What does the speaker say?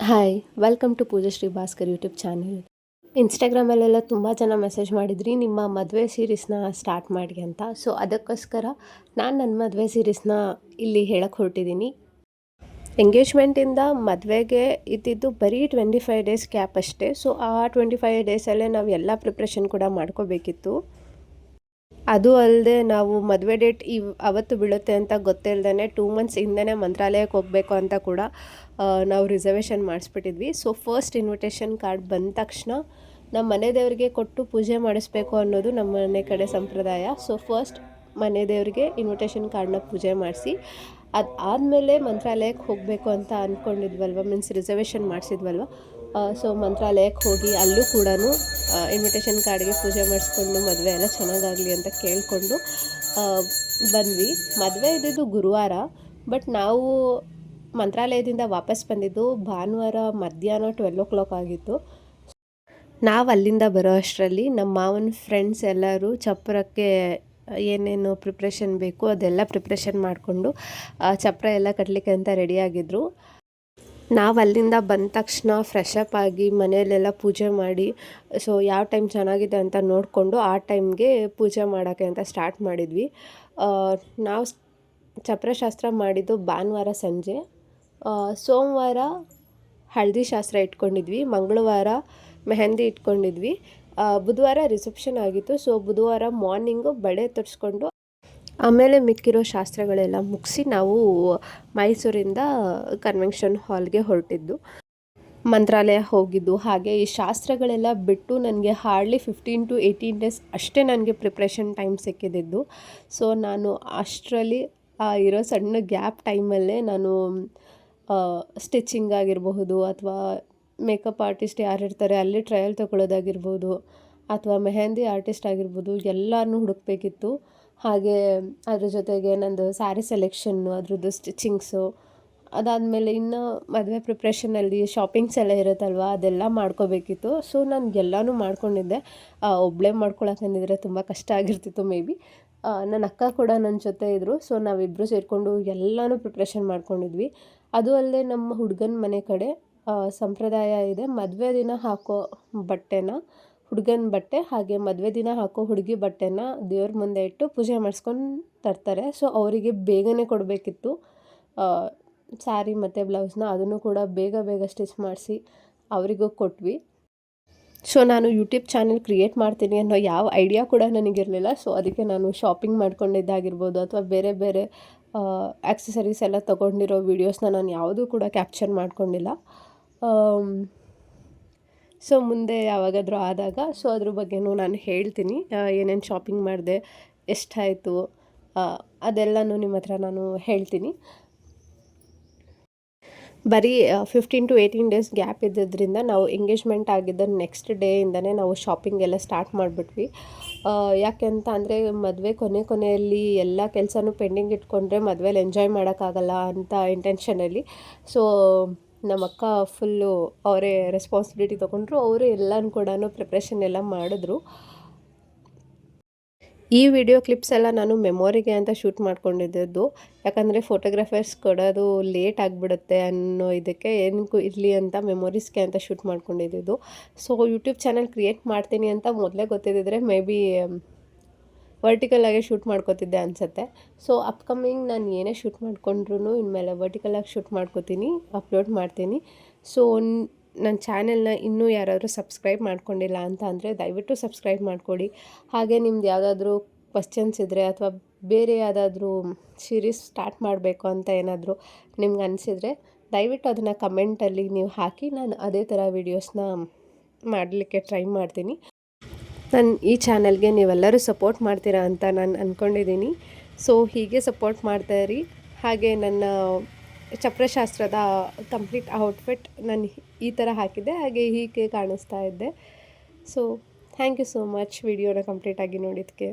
Hi welcome to Poojashree Bhaskar YouTube channel. ಇನ್ಸ್ಟಾಗ್ರಾಮಲ್ಲೆಲ್ಲ ತುಂಬ ಜನ ಮೆಸೇಜ್ ಮಾಡಿದ್ರಿ ನಿಮ್ಮ ಮದುವೆ ಸೀರೀಸ್ನ ಸ್ಟಾರ್ಟ್ ಮಾಡಿ ಅಂತ. ಸೊ ಅದಕ್ಕೋಸ್ಕರ ನಾನು ನನ್ನ ಮದುವೆ ಸೀರೀಸ್ನ ಇಲ್ಲಿ ಹೇಳಕ್ಕೆ ಹೊರಟಿದ್ದೀನಿ. ಎಂಗೇಜ್ಮೆಂಟಿಂದ ಮದುವೆಗೆ ಇದ್ದಿದ್ದು ಬರೀ 25 ಡೇಸ್ ಗ್ಯಾಪ್ ಅಷ್ಟೇ. ಸೊ ಆ 25 ಡೇಸಲ್ಲೇ ನಾವು ಎಲ್ಲ ಪ್ರಿಪ್ರೇಷನ್ ಕೂಡ ಮಾಡ್ಕೋಬೇಕಿತ್ತು. ಅದು ಅಲ್ಲದೆ ನಾವು ಮದುವೆ ಡೇಟ್ ಅವತ್ತು ಬೀಳುತ್ತೆ ಅಂತ ಗೊತ್ತಿಲ್ಲದೇ 2 ಮಂತ್ಸ್ ಹಿಂದೆನೇ ಮಂತ್ರಾಲಯಕ್ಕೆ ಹೋಗಬೇಕು ಅಂತ ಕೂಡ ನಾವು ರಿಸರ್ವೇಷನ್ ಮಾಡಿಸ್ಬಿಟ್ಟಿದ್ವಿ. ಸೊ ಫಸ್ಟ್ ಇನ್ವಿಟೇಷನ್ ಕಾರ್ಡ್ ಬಂದ ತಕ್ಷಣ ನಮ್ಮ ಮನೆ ದೇವರಿಗೆ ಕೊಟ್ಟು ಪೂಜೆ ಮಾಡಿಸ್ಬೇಕು ಅನ್ನೋದು ನಮ್ಮ ಮನೆ ಕಡೆ ಸಂಪ್ರದಾಯ. ಸೊ ಫಸ್ಟ್ ಮನೆ ದೇವರಿಗೆ ಇನ್ವಿಟೇಷನ್ ಕಾರ್ಡ್ನ ಪೂಜೆ ಮಾಡಿಸಿ ಅದಾದಮೇಲೆ ಮಂತ್ರಾಲಯಕ್ಕೆ ಹೋಗಬೇಕು ಅಂತ ಅಂದ್ಕೊಂಡಿದ್ವಲ್ವ, ಮೀನ್ಸ್ ರಿಸರ್ವೇಷನ್ ಮಾಡಿಸಿದ್ವಲ್ವ. ಸೊ ಮಂತ್ರಾಲಯಕ್ಕೆ ಹೋಗಿ ಅಲ್ಲೂ ಕೂಡ ಇನ್ವಿಟೇಷನ್ ಕಾರ್ಡ್ಗೆ ಪೂಜೆ ಮಾಡಿಸ್ಕೊಂಡು ಮದುವೆ ಎಲ್ಲ ಚೆನ್ನಾಗಾಗಲಿ ಅಂತ ಕೇಳಿಕೊಂಡು ಬಂದ್ವಿ. ಮದುವೆ ಇದ್ದಿದ್ದು ಗುರುವಾರ, ಬಟ್ ನಾವು ಮಂತ್ರಾಲಯದಿಂದ ವಾಪಸ್ ಬಂದಿದ್ದು ಭಾನುವಾರ ಮಧ್ಯಾಹ್ನ 12 ಆಗಿತ್ತು. ನಾವು ಅಲ್ಲಿಂದ ಬರೋ ಅಷ್ಟರಲ್ಲಿ ನಮ್ಮ ಮಾವನ ಫ್ರೆಂಡ್ಸ್ ಎಲ್ಲರೂ ಚಪ್ಪರಕ್ಕೆ ಏನೇನು ಪ್ರಿಪ್ರೇಷನ್ ಬೇಕು ಅದೆಲ್ಲ ಪ್ರಿಪ್ರೇಷನ್ ಮಾಡಿಕೊಂಡು ಚಪ್ಪರ ಎಲ್ಲ ಕಟ್ಟಲಿಕ್ಕೆ ಅಂತ ರೆಡಿಯಾಗಿದ್ದರು. ನಾವು ಅಲ್ಲಿಂದ ಬಂದ ತಕ್ಷಣ ಫ್ರೆಶ್ ಅಪ್ ಆಗಿ ಮನೆಯಲ್ಲೆಲ್ಲ ಪೂಜೆ ಮಾಡಿ, ಸೊ ಯಾವ ಟೈಮ್ ಚೆನ್ನಾಗಿದೆ ಅಂತ ನೋಡಿಕೊಂಡು ಆ ಟೈಮ್ಗೆ ಪೂಜೆ ಮಾಡೋಕ್ಕೆ ಅಂತ ಸ್ಟಾರ್ಟ್ ಮಾಡಿದ್ವಿ. ನಾವು ಚಪ್ಪರ ಶಾಸ್ತ್ರ ಮಾಡಿದ್ದು ಭಾನುವಾರ ಸಂಜೆ. ಸೋಮವಾರ ಹಳದಿ ಶಾಸ್ತ್ರ ಇಟ್ಕೊಂಡಿದ್ವಿ, ಮಂಗಳವಾರ ಮೆಹಂದಿ ಇಟ್ಕೊಂಡಿದ್ವಿ, ಬುಧವಾರ ರಿಸೆಪ್ಷನ್ ಆಗಿತ್ತು. ಸೊ ಬುಧವಾರ ಮಾರ್ನಿಂಗು ಬಳೆ ತೊಡಿಸ್ಕೊಂಡು ಆಮೇಲೆ ಮಿಕ್ಕಿರೋ ಶಾಸ್ತ್ರಗಳೆಲ್ಲ ಮುಗಿಸಿ ನಾವು ಮೈಸೂರಿಂದ ಕನ್ವೆನ್ಷನ್ ಹಾಲ್ಗೆ ಹೊರಟಿದ್ದು, ಮಂತ್ರಾಲಯ ಹೋಗಿದ್ದು. ಹಾಗೆ ಈ ಶಾಸ್ತ್ರಗಳೆಲ್ಲ ಬಿಟ್ಟು ನನಗೆ ಹಾರ್ಡ್ಲಿ 15 to 18 ಡೇಸ್ ಅಷ್ಟೇ ನನಗೆ ಪ್ರಿಪ್ರೇಷನ್ ಟೈಮ್ ಸಿಕ್ಕಿದ್ದು. ಸೊ ನಾನು ಅಷ್ಟರಲ್ಲಿ ಇರೋ ಸಣ್ಣ ಗ್ಯಾಪ್ ಟೈಮಲ್ಲೇ ನಾನು ಸ್ಟಿಚಿಂಗ್ ಆಗಿರಬಹುದು ಅಥವಾ ಮೇಕಪ್ ಆರ್ಟಿಸ್ಟ್ ಯಾರಿರ್ತಾರೆ ಅಲ್ಲಿ ಟ್ರಯಲ್ ತೊಗೊಳ್ಳೋದಾಗಿರ್ಬೋದು ಅಥವಾ ಮೆಹಂದಿ ಆರ್ಟಿಸ್ಟ್ ಆಗಿರ್ಬೋದು ಎಲ್ಲನೂ ಹುಡುಕಬೇಕಿತ್ತು. ಹಾಗೆ ಅದ್ರ ಜೊತೆಗೆ ನಂದು ಸ್ಯಾರಿ ಸೆಲೆಕ್ಷನ್ನು, ಅದ್ರದ್ದು ಸ್ಟಿಚಿಂಗ್ಸು, ಅದಾದಮೇಲೆ ಇನ್ನು ಮದುವೆ ಪ್ರಿಪ್ರೇಷನಲ್ಲಿ ಶಾಪಿಂಗ್ಸ್ ಎಲ್ಲ ಇರುತ್ತಲ್ವ ಅದೆಲ್ಲ ಮಾಡ್ಕೋಬೇಕಿತ್ತು. ಸೊ ನಾನು ಎಲ್ಲನೂ ಮಾಡ್ಕೊಂಡಿದ್ದೆ. ಒಬ್ಬಳೇ ಮಾಡ್ಕೊಳಕ್ಕಂದಿದ್ರೆ ತುಂಬ ಕಷ್ಟ ಆಗಿರ್ತಿತ್ತು ಮೇ ಬಿ. ನನ್ನ ಅಕ್ಕ ಕೂಡ ನನ್ನ ಜೊತೆ ಇದ್ದರು. ಸೊ ನಾವಿಬ್ಬರು ಸೇರಿಕೊಂಡು ಎಲ್ಲನೂ ಪ್ರಿಪ್ರೇಷನ್ ಮಾಡ್ಕೊಂಡಿದ್ವಿ. ಅದು ಅಲ್ಲದೆ ನಮ್ಮ ಹುಡುಗನ ಮನೆ ಕಡೆ ಸಂಪ್ರದಾಯ ಇದೆ, ಮದುವೆ ದಿನ ಹಾಕೋ ಬಟ್ಟೆನ ಹುಡುಗನ ಬಟ್ಟೆ ಹಾಗೆ ಮದುವೆ ದಿನ ಹಾಕೋ ಹುಡುಗಿ ಬಟ್ಟೆನ ದೇವ್ರ ಮುಂದೆ ಇಟ್ಟು ಪೂಜೆ ಮಾಡಿಸ್ಕೊಂಡು ತರ್ತಾರೆ. ಸೊ ಅವರಿಗೆ ಬೇಗನೆ ಕೊಡಬೇಕಿತ್ತು ಸ್ಯಾರಿ ಮತ್ತು ಬ್ಲೌಸ್ನ. ಅದನ್ನು ಕೂಡ ಬೇಗ ಸ್ಟಿಚ್ ಮಾಡಿಸಿ ಅವರಿಗೂ ಕೊಟ್ವಿ. ಸೊ ನಾನು ಯೂಟ್ಯೂಬ್ ಚಾನಲ್ ಕ್ರಿಯೇಟ್ ಮಾಡ್ತೀನಿ ಅನ್ನೋ ಯಾವ ಐಡಿಯಾ ಕೂಡ ನನಗಿರಲಿಲ್ಲ. ಸೊ ಅದಕ್ಕೆ ನಾನು ಶಾಪಿಂಗ್ ಮಾಡ್ಕೊಂಡಿದ್ದಾಗಿರ್ಬೋದು ಅಥವಾ ಬೇರೆ ಬೇರೆ ಆಕ್ಸೆಸರೀಸ್ ಎಲ್ಲ ತೊಗೊಂಡಿರೋ ವೀಡಿಯೋಸ್ನ ನಾನು ಯಾವುದೂ ಕೂಡ ಕ್ಯಾಪ್ಚರ್ ಮಾಡ್ಕೊಂಡಿಲ್ಲ. ಸೊ ಮುಂದೆ ಯಾವಾಗಾದರೂ ಆದಾಗ ಸೊ ಅದ್ರ ಬಗ್ಗೆನೂ ನಾನು ಹೇಳ್ತೀನಿ, ಏನೇನು ಶಾಪಿಂಗ್ ಮಾಡಿದೆ, ಎಷ್ಟಾಯಿತು ಅದೆಲ್ಲನೂ ನಿಮ್ಮ ಹತ್ರ ನಾನು ಹೇಳ್ತೀನಿ. ಬರೀ 15 to 18 ಡೇಸ್ ಗ್ಯಾಪ್ ಇದ್ದಿದ್ದರಿಂದ ನಾವು ಎಂಗೇಜ್ಮೆಂಟ್ ಆಗಿದ್ದ ನೆಕ್ಸ್ಟ್ ಡೇಯಿಂದನೇ ನಾವು ಶಾಪಿಂಗ್ ಎಲ್ಲ ಸ್ಟಾರ್ಟ್ ಮಾಡಿಬಿಟ್ವಿ. ಯಾಕೆ ಅಂತ ಅಂದರೆ ಮದುವೆ ಕೊನೆಯಲ್ಲಿ ಎಲ್ಲ ಕೆಲಸನೂ ಪೆಂಡಿಂಗ್ ಇಟ್ಕೊಂಡ್ರೆ ಮದುವೆಲಿ ಎಂಜಾಯ್ ಮಾಡೋಕ್ಕಾಗಲ್ಲ ಅಂತ ಇಂಟೆನ್ಷನಲ್ಲಿ. ಸೊ ನಮ್ಮ ಅಕ್ಕ ಫುಲ್ಲು ಅವರೇ ರೆಸ್ಪಾನ್ಸಿಬಿಲಿಟಿ ತೊಗೊಂಡ್ರು, ಅವರೇ ಎಲ್ಲನೂ ಕೂಡ ಪ್ರಿಪ್ರೇಷನ್ ಎಲ್ಲ ಮಾಡಿದ್ರು. ಈ ವಿಡಿಯೋ ಕ್ಲಿಪ್ಸ್ ಎಲ್ಲ ನಾನು ಮೆಮೊರಿಗೆ ಅಂತ ಶೂಟ್ ಮಾಡ್ಕೊಂಡಿದ್ದು, ಯಾಕಂದರೆ ಫೋಟೋಗ್ರಾಫರ್ಸ್ ಕೊಡೋದು ಲೇಟ್ ಆಗಿಬಿಡುತ್ತೆ ಅನ್ನೋ ಇದಕ್ಕೆ ಏನಕ್ಕೂ ಇರಲಿ ಅಂತ ಮೆಮೊರೀಸ್ಗೆ ಅಂತ ಶೂಟ್ ಮಾಡ್ಕೊಂಡಿದ್ದು. ಸೊ ಯೂಟ್ಯೂಬ್ ಚಾನಲ್ ಕ್ರಿಯೇಟ್ ಮಾಡ್ತೀನಿ ಅಂತ ಮೊದಲೇ ಗೊತ್ತಿದ್ದಿದ್ರೆ ಮೇ ಬಿ ವರ್ಟಿಕಲಾಗೆ ಶೂಟ್ ಮಾಡ್ಕೋತಿದ್ದೆ ಅನಿಸುತ್ತೆ. ಸೊ ಅಪ್ಕಮಿಂಗ್ ನಾನು ಏನೇ ಶೂಟ್ ಮಾಡ್ಕೊಂಡ್ರೂ ಇನ್ಮೇಲೆ ವರ್ಟಿಕಲಾಗಿ ಶೂಟ್ ಮಾಡ್ಕೋತೀನಿ, ಅಪ್ಲೋಡ್ ಮಾಡ್ತೀನಿ. ಸೊ ನನ್ನ ಚಾನೆಲ್ನ ಇನ್ನೂ ಯಾರಾದರೂ ಸಬ್ಸ್ಕ್ರೈಬ್ ಮಾಡ್ಕೊಂಡಿಲ್ಲ ಅಂತ ಅಂದರೆ ದಯವಿಟ್ಟು ಸಬ್ಸ್ಕ್ರೈಬ್ ಮಾಡ್ಕೊಳ್ಳಿ. ಹಾಗೆ ನಿಮ್ದು ಯಾವುದಾದ್ರೂ ಕ್ವಶ್ಚನ್ಸ್ ಇದ್ದರೆ ಅಥವಾ ಬೇರೆ ಯಾವುದಾದ್ರೂ ಸೀರೀಸ್ ಸ್ಟಾರ್ಟ್ ಮಾಡಬೇಕು ಅಂತ ಏನಾದರೂ ನಿಮ್ಗೆ ಅನಿಸಿದರೆ ದಯವಿಟ್ಟು ಅದನ್ನು ಕಮೆಂಟಲ್ಲಿ ನೀವು ಹಾಕಿ, ನಾನು ಅದೇ ಥರ ವೀಡಿಯೋಸ್ನ ಮಾಡಲಿಕ್ಕೆ ಟ್ರೈ ಮಾಡ್ತೀನಿ. ನನ್ನ ಈ ಚಾನಲ್ಗೆ ನೀವೆಲ್ಲರೂ ಸಪೋರ್ಟ್ ಮಾಡ್ತೀರಾ ಅಂತ ನಾನು ಅಂದ್ಕೊಂಡಿದ್ದೀನಿ. ಸೊ ಹೀಗೆ ಸಪೋರ್ಟ್ ಮಾಡ್ತಾಯಿರಿ. ಹಾಗೆ ನನ್ನ ಚಪ್ರಶಾಸ್ತ್ರದ ಕಂಪ್ಲೀಟ್ ಔಟ್ಫಿಟ್ ನಾನು ಈ ಥರ ಹಾಕಿದ್ದೆ, ಹಾಗೆ ಹೀಗೆ ಕಾಣಿಸ್ತಾ ಇದ್ದೆ. So thank you so much ವಿಡಿಯೋನ ಕಂಪ್ಲೀಟಾಗಿ ನೋಡಿದ್ದಕ್ಕೆ.